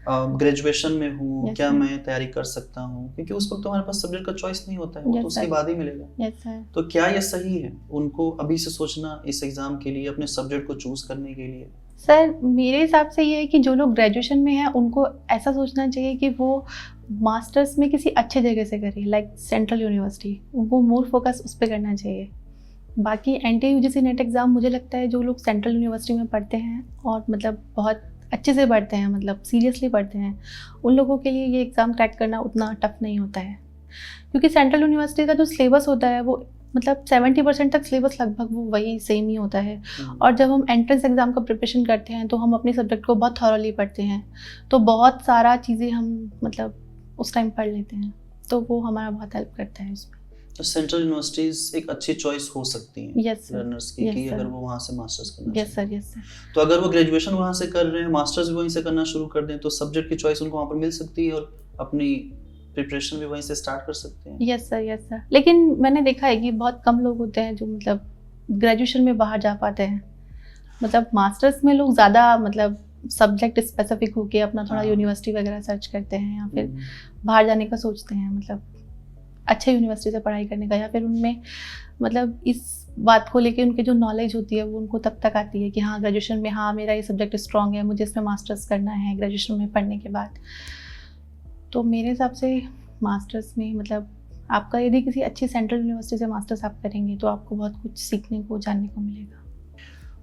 ग्रेजुएशन में हूँ, Yes, क्या sir. मैं तैयारी कर सकता हूँ? क्योंकि उस वक्त तो हमारे पास सब्जेक्ट का चॉइस नहीं होता है, वो Yes, तो उसके sir. बाद ही मिलेगा। Yes sir. तो क्या ये सही है उनको अभी से सोचना इस एग्जाम के लिए, अपने सब्जेक्ट को चूज करने के लिए? सर मेरे हिसाब से ये है कि जो लोग ग्रेजुएशन में हैं उनको ऐसा सोचना चाहिए कि वो मास्टर्स में किसी अच्छे जगह से करें, लाइक सेंट्रल यूनिवर्सिटी, उनको मोर फोकस उस पर करना चाहिए। बाकी एनटीए यूजीसी नेट एग्ज़ाम मुझे लगता है जो लोग सेंट्रल यूनिवर्सिटी में पढ़ते हैं और मतलब बहुत अच्छे से पढ़ते हैं, मतलब सीरियसली पढ़ते हैं, उन लोगों के लिए ये एग्ज़ाम क्रैक करना उतना टफ नहीं होता है। क्योंकि सेंट्रल यूनिवर्सिटी का जो सिलेबस होता है वो मतलब 70% तक सिलेबस लगभग वो वही सेम ही होता है। और जब हम एंट्रेंस एग्ज़ाम का प्रिपरेशन करते हैं तो हम अपने सब्जेक्ट को बहुत थॉरली पढ़ते हैं, तो बहुत सारा चीज़ें हम मतलब उस टाइम पढ़ लेते हैं, तो वो हमारा बहुत हेल्प करता है उसमें। तो सेंट्रल यूनिवर्सिटीज एक अच्छी चॉइस हो सकती है Yes, sir. लर्नर्स की Yes, कि sir. अगर वो वहाँ से मास्टर्स करना यस चाहें। Sir, yes sir. तो अगर वो ग्रेजुएशन वहाँ से कर रहे हैं, मास्टर्स भी वहीं से करना शुरू कर दें, तो सब्जेक्ट की चॉइस उनको वहाँ पर मिल सकती है और अपनी प्रिपरेशन भी वहीं से स्टार्ट कर सकते हैं। Yes sir, yes sir. लेकिन मैंने देखा है कि बहुत कम लोग होते हैं जो मतलब ग्रेजुएशन में बाहर जा पाते हैं। मतलब मास्टर्स में लोग ज़्यादा मतलब सब्जेक्ट स्पेसिफिक होके अपना थोड़ा हाँ। यूनिवर्सिटी वगैरह सर्च करते हैं या फिर बाहर जाने का सोचते हैं, मतलब अच्छे यूनिवर्सिटी से पढ़ाई करने का, या फिर उनमें मतलब इस बात को लेके उनकी जो नॉलेज होती है वो उनको तब तक आती है कि हाँ ग्रेजुएशन में हाँ मेरा ये सब्जेक्ट स्ट्रॉन्ग है, मुझे इसमें मास्टर्स करना है ग्रेजुएशन में पढ़ने के बाद। तो मेरे हिसाब से मास्टर्स में मतलब आपका यदि किसी अच्छी सेंट्रल यूनिवर्सिटी से मास्टर्स आप करेंगे तो आपको बहुत कुछ सीखने को, जानने को मिलेगा।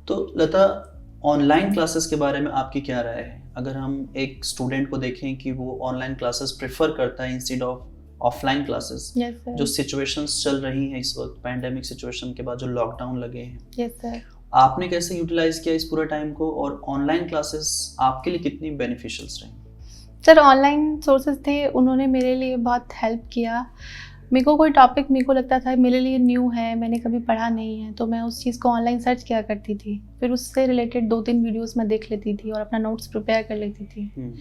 तो लता, ऑनलाइन क्लासेस के बारे में आपकी क्या राय है? अगर हम एक स्टूडेंट को देखें कि वो ऑनलाइन क्लासेस प्रेफर करता है instead of offline classes, yes sir. जो सिचुएशंस चल रही हैं इस वक्त, पैंडेमिक सिचुएशन के बाद जो लॉकडाउन लगे हैं, यस सर। आपने कैसे यूटिलाइज किया इस पूरे टाइम को, और ऑनलाइन क्लासेस आपके लिए कितनी बेनिफिशियल्स रही? सर ऑनलाइन सोर्सेज थे, उन्होंने मेरे लिए बहुत हेल्प किया। मेरे को कोई टॉपिक मेरे को लगता था मेरे लिए न्यू है, मैंने कभी पढ़ा नहीं है, तो मैं उस चीज़ को ऑनलाइन सर्च किया करती थी, फिर उससे रिलेटेड 2-3 वीडियोस मैं देख लेती थी और अपना नोट्स प्रिपेयर कर लेती थी।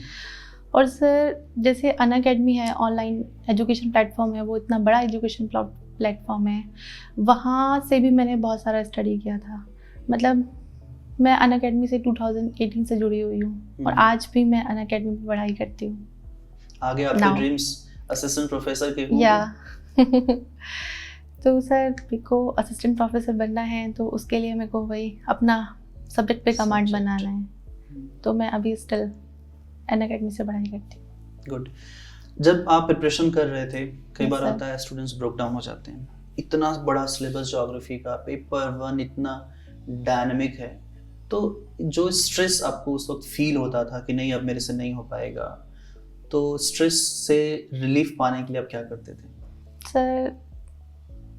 और सर जैसे अनअकैडमी है, ऑनलाइन एजुकेशन प्लेटफॉर्म है, वो इतना बड़ा एजुकेशन प्लेटफॉर्म है, वहाँ से भी मैंने बहुत सारा स्टडी किया था। मतलब मैं अनअकैडमी से 2018 से जुड़ी हुई हूँ और आज भी मैं अनअकैडमी में पढ़ाई करती हूँ। आगे आपके Now. ड्रीम्स असिस्टेंट प्रोफेसर के होंगे? या तो सर मेरे को असिस्टेंट प्रोफेसर बनना है, तो उसके लिए मेरे को वही अपना सब्जेक्ट पे कमांड Subject. बनाना है, तो मैं अभी स्टिल अनअकैडमी से पढ़ाई करती हूँ। गुड। जब आप प्रिपरेशन कर रहे थे, कई Yes, बार sir. होता है स्टूडेंट्स ब्रोक डाउन हो जाते हैं। इतना बड़ा सिलेबस ज्योग्राफी का, पेपर 1 इतना डायनामिक है, तो जो स्ट्रेस आपको उस वक्त फील होता था कि नहीं अब मेरे से नहीं हो पाएगा, तो स्ट्रेस से रिलीफ पाने के लिए आप क्या करते थे? सर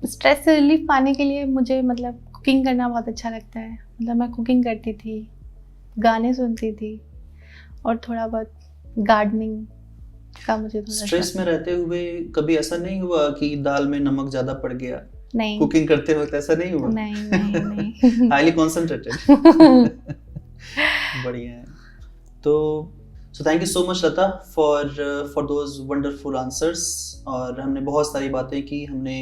स्ट्रेस से रिलीफ पाने के लिए मुझे मतलब कुकिंग करना बहुत अच्छा लगता है। मतलब मैं कुकिंग करती थी, गाने सुनती थी और थोड़ा बहुत गार्डनिंग का मुझे थोड़ा स्ट्रेस में रहते हुए कभी ऐसा नहीं हुआ कि दाल में नमक ज़्यादा पड़ गया? नहीं कुकिंग करते वक्त ऐसा नहीं हुआ? नहीं हाईली कॉन्सेंट्रेटेड। बढ़िया है। तो thank you so much Lata for those wonderful answers. और हमने बहुत सारी बातें की, हमने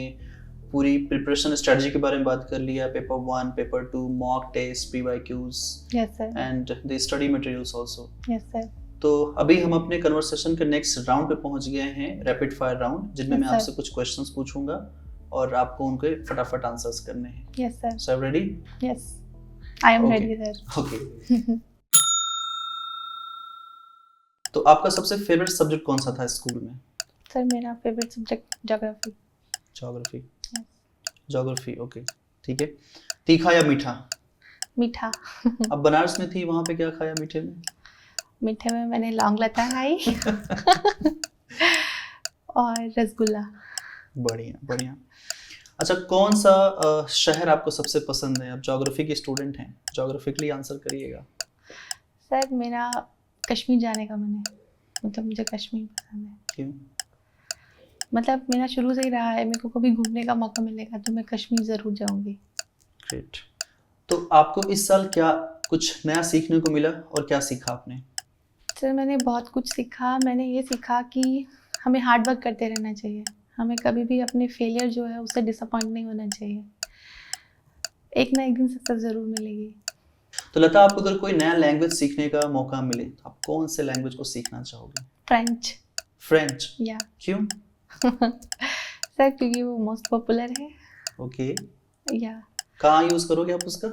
पूरी प्रिपरेशन स्ट्रेटजी के बारे में बात कर लिया, paper 1, paper 2, mock test, PYQs yes sir, and the study materials also. Yes sir. तो अभी हम अपने कन्वर्सेशन के नेक्स्ट राउंड पे पहुंच गए हैं, रैपिड फायर राउंड, जिनमें Yes, मैं sir. आपसे कुछ क्वेश्चंस पूछूंगा और आपको उनके फटाफट आंसर्स करने हैं. Yes sir. So ready? Yes, I am Okay. Ready sir. Okay. तो आपका सबसे फेवरेट सब्जेक्ट कौन सा था स्कूल में? सर मेरा favourite subject geography. Geography. Geography, okay, ठीक है. तीखा या मीठा? मीठा. अब बनारस में थी, वहां पे क्या खाया मीठे में? मीठे में मैंने लौंग लता खाई और रसगुल्ला. बढ़िया बढ़िया. अच्छा, कौन सा शहर आपको सबसे पसंद है? आप ज्योग्राफी के स्टूडेंट हैं, ज्योग्राफिकली आंसर करिएगा. सर मेरा कश्मीर जाने का मन है. मतलब मुझे कश्मीर पसंद है. क्यों? मतलब मेरा शुरू से ही रहा है, मेरे को कभी घूमने का मौका मिलेगा तो मैं कश्मीर ज़रूर जाऊंगी. ग्रेट. तो आपको इस साल क्या कुछ नया सीखने को मिला और क्या सीखा आपने? सर मैंने बहुत कुछ सीखा. मैंने ये सीखा कि हमें हार्ड वर्क करते रहना चाहिए. हमें कभी भी अपने फेलियर जो है उससे डिसअपॉइंट नहीं होना चाहिए. एक ना एक दिन सक्सेस ज़रूर मिलेगी. तो लता, आपको अगर कोई नया लैंग्वेज सीखने का मौका मिले तो आप कौन से लैंग्वेज को सीखना चाहोगे? फ्रेंच. फ्रेंच. या क्यों? सर क्योंकि वो मोस्ट पॉपुलर है. ओके. या कहाँ यूज करोगे आप उसका?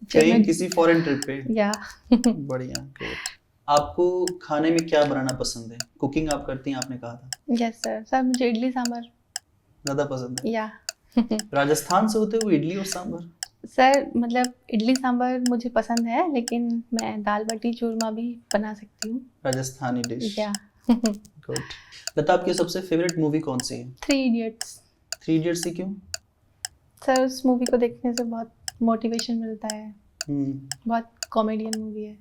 जब कहीं मैं- किसी फॉरेन ट्रिप पे? या बढ़िया. ग्रेट. आपको खाने में क्या बनाना पसंद है? कुकिंग आप करती हैं, आपने कहा था. Yes sir. सर मुझे इडली सांभर. ज्यादा पसंद है? या राजस्थान से होते हुए इडली और सांभर? सर मतलब इडली सांभर मुझे पसंद है, लेकिन मैं दाल बाटी चूरमा भी बना सकती हूँ. राजस्थानी डिश. या गुड. लता, आपकी सबसे फेवरेट मूवी कौन सी है? 3 इडियट्स. 3 इडियट्स से क्यों? सर उस मूवी को देखने से बहुत मोटिवेशन मिलता है. बहुत कॉमेडियन मूवी है.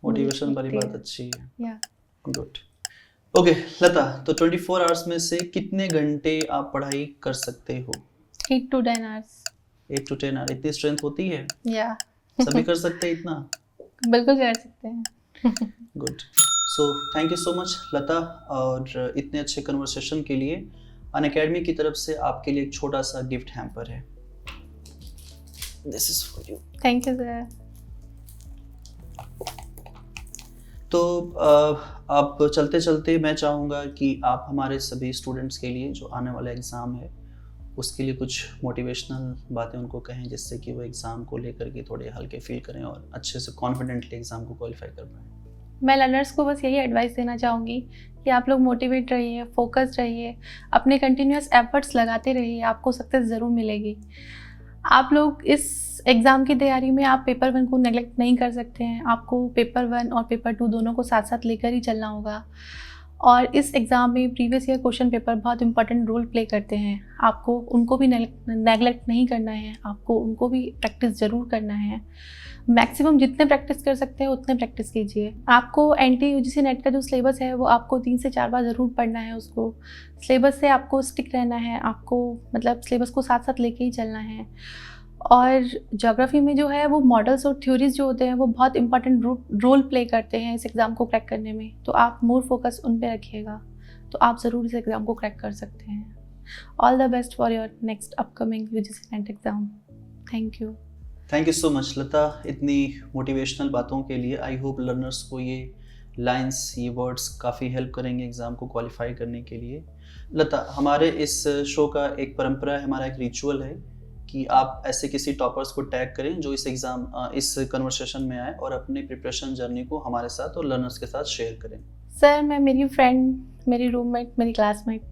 मोटिवेशन वाली देखते बात हैं. अच्छी है. या गुड. ओके लता, तो 24 आवर्स में से कितने घंटे आप पढ़ाई कर सकते हो? 8 to 10 आवर्स. 8 to 10 hour. इतनी स्ट्रेंथ होती है? या सभी कर सकते हैं इतना? बिल्कुल कर सकते हैं. Good. So thank you so much Lata, और इतने अच्छे कन्वर्सेशन के लिए अनअकैडमी की तरफ से आपके लिए एक छोटा सा गिफ्ट हैम्पर है. This is for you. Thank you sir. तो अब चलते चलते मैं चाहूँगा कि आप हमारे सभी स्टूडेंट्स के लिए जो आने वाला एग्ज़ाम है उसके लिए कुछ मोटिवेशनल बातें उनको कहें, जिससे कि वो एग्ज़ाम को लेकर के थोड़े हल्के फील करें और अच्छे से कॉन्फिडेंटली एग्ज़ाम को क्वालिफाई कर पाएँ. मैं लर्नर्स को बस यही एडवाइस देना चाहूँगी कि आप लोग मोटिवेट रहिए, फोकस्ड रहिए, अपने कंटिन्यूस एफर्ट्स लगाते रहिए. आपको सक्सेस ज़रूर मिलेगी. आप लोग इस एग्ज़ाम की तैयारी में आप पेपर 1 को नेगलेक्ट नहीं कर सकते हैं. आपको पेपर 1 और पेपर 2 दोनों को साथ साथ लेकर ही चलना होगा. और इस एग्ज़ाम में प्रीवियस ईयर क्वेश्चन पेपर बहुत इंपॉर्टेंट रोल प्ले करते हैं. आपको उनको भी नेगलेक्ट नहीं करना है. आपको उनको भी प्रैक्टिस ज़रूर करना है. मैक्सिमम जितने प्रैक्टिस कर सकते हैं उतने प्रैक्टिस कीजिए. आपको NTA UGC नेट का जो सिलेबस है वो आपको 3 से 4 बार ज़रूर पढ़ना है. उसको सिलेबस से आपको स्टिक रहना है. आपको मतलब सिलेबस को साथ साथ लेके ही चलना है. और ज्योग्राफी में जो है वो मॉडल्स और थ्योरीज जो होते हैं वो बहुत इंपॉर्टेंट रोल प्ले करते हैं इस एग्ज़ाम को क्रैक करने में. तो आप मोर फोकस उन पे रखिएगा तो आप ज़रूर इस एग्ज़ाम को क्रैक कर सकते हैं. All the best for your next upcoming UGC NET exam. Thank you. Thank you so much Lata, इतनी मोटिवेशनल बातों के लिए. आई होप लर्नर्स को ये लाइंस, ये वर्ड्स काफ़ी हेल्प करेंगे एग्ज़ाम को क्वालिफाई करने के लिए. लता, हमारे इस शो का एक परंपरा है, हमारा एक रिचुअल है कि आप ऐसे किसी टॉपर्स को टैग करें जो इस इस कन्वर्सेशन में आए और अपने प्रिपरेशन जर्नी को हमारे साथ और लर्नर्स के साथ शेयर करें. सर मैं मेरी फ्रेंड, मेरी रूममेट, मेरी क्लासमेट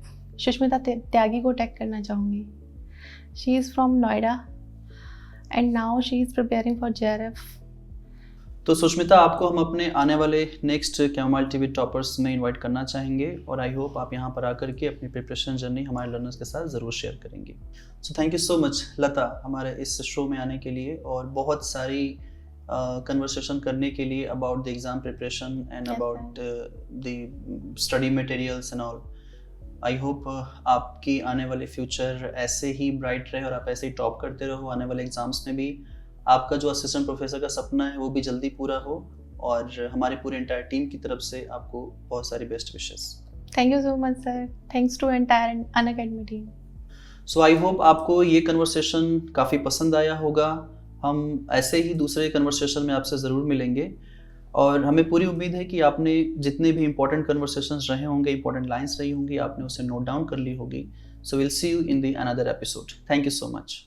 सुष्मिता त्यागी को टैग करना चाहूँगी. She is from Noida and now she is preparing for JRF. तो सुष्मिता, आपको हम अपने आने वाले नेक्स्ट कैमोमाइल टीवी टॉपर्स में इनवाइट करना चाहेंगे और आई होप आप यहाँ पर आकर के अपनी प्रिपरेशन जर्नी हमारे लर्नर्स के साथ ज़रूर शेयर करेंगे. So thank you so much Lata, हमारे इस शो में आने के लिए और बहुत सारी कन्वर्सेशन करने के लिए about the exam preparation and about the study materials and all. I hope आपकी आने वाले फ्यूचर ऐसे ही ब्राइट रहे और आप ऐसे ही टॉप करते रहो. आने वाले एग्ज़ाम्स में भी आपका जो असिस्टेंट प्रोफेसर का सपना है वो भी जल्दी पूरा हो और हमारी पूरी एंटायर टीम की तरफ से आपको बहुत सारी best wishes. Thank you so much sir. Thanks to entire Unacademy team. So I hope आपको ये कन्वर्सेशन काफ़ी पसंद आया होगा. हम ऐसे ही दूसरे कन्वर्सेशन में आपसे ज़रूर मिलेंगे. और हमें पूरी उम्मीद है कि आपने जितने भी इंपॉर्टेंट कन्वर्सेशंस रहे होंगे, इंपॉर्टेंट लाइंस रही होंगी, आपने उसे नोट डाउन कर ली होगी. So will see you in the another episode. Thank you so much.